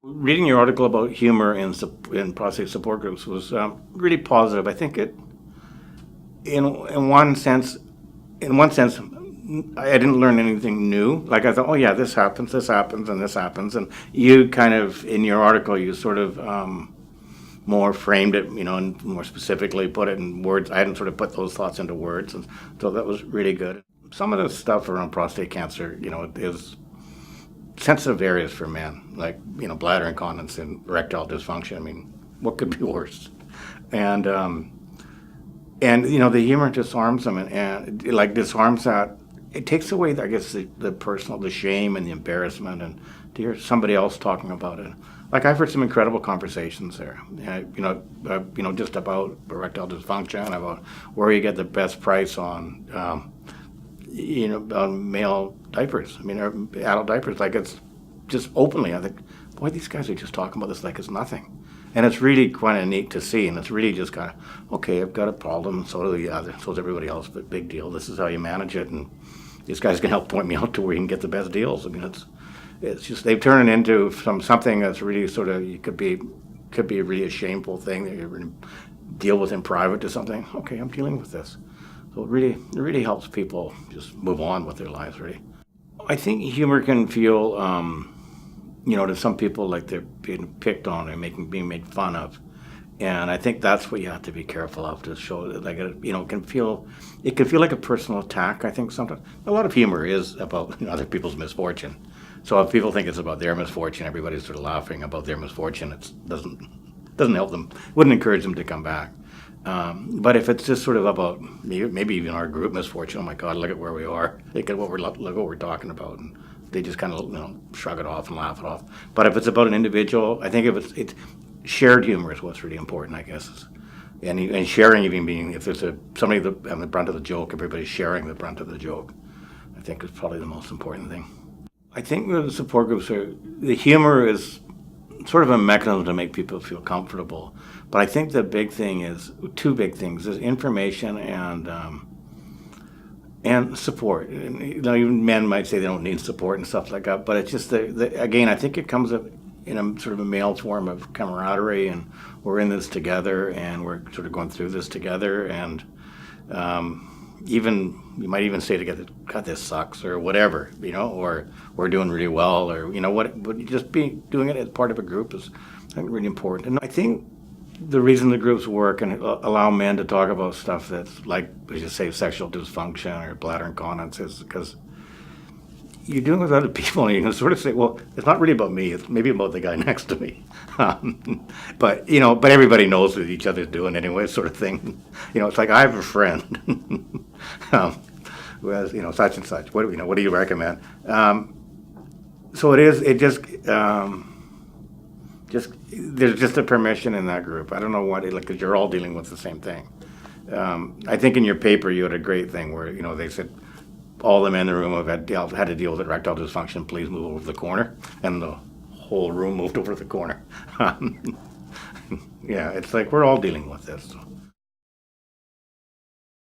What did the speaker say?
Reading your article about humor in prostate support groups was really positive. I think in one sense, I didn't learn anything new. Like I thought, oh yeah, this happens, and this happens, and you kind of in your article you sort of more framed it, and more specifically put it in words. I hadn't sort of put those thoughts into words, and so that was really good. Some of the stuff around prostate cancer, is sensitive areas for men, like bladder incontinence and erectile dysfunction. I mean, what could be worse? And the humor disarms them, and like disarms that. It takes away, I guess, the personal, the shame and the embarrassment, and to hear somebody else talking about it. Like I've heard some incredible conversations there, just about erectile dysfunction, about where you get the best price on, on male diapers. I mean, or adult diapers. Like it's just openly. I think, boy, these guys are just talking about this like it's nothing. And it's really kind of neat to see, and it's really just kind of, okay, I've got a problem, and so do the other, so does everybody else, but big deal. This is how you manage it, and these guys can help point me out to where you can get the best deals. I mean, it's just they've turned it into something that's really sort of could be really a shameful thing that you really deal with in private to something. Okay, I'm dealing with this, so it really helps people just move on with their lives. Really, I think humor can feel. To some people like they're being picked on or being made fun of. And I think that's what you have to be careful of, to show that, like, it can feel like a personal attack. I think sometimes a lot of humor is about other people's misfortune. So if people think it's about their misfortune, everybody's sort of laughing about their misfortune. It doesn't help them, wouldn't encourage them to come back. But if it's just sort of about maybe even our group misfortune, oh my God, look at where we are, look at what we're talking about, and they just kind of shrug it off and laugh it off. But if it's about an individual, I think if it's shared humor is what's really important, I guess. And sharing, even being, if there's somebody on the brunt of the joke, everybody's sharing the brunt of the joke, I think is probably the most important thing. I think the support groups the humor is sort of a mechanism to make people feel comfortable. But I think the big thing is, two big things, is information and support. And, even men might say they don't need support and stuff like that, but it's just, again, I think it comes up in a sort of a male form of camaraderie, and we're in this together, and we're sort of going through this together, and even, you might even say together, God, this sucks, or whatever, or we're doing really well, or, but just doing it as part of a group is, I think, really important. And I think the reason the groups work and allow men to talk about stuff that's like, as you say, sexual dysfunction or bladder incontinence is because you're doing it with other people, and you can sort of say, well, it's not really about me, it's maybe about the guy next to me. But everybody knows what each other's doing anyway, sort of thing. It's like, I have a friend who has, such and such. What do you recommend? So there's just a permission in that group. I don't know what, because you're all dealing with the same thing. I think in your paper you had a great thing where, they said, all the men in the room have had to deal with erectile dysfunction, please move over the corner. And the whole room moved over the corner. Yeah, it's like we're all dealing with this.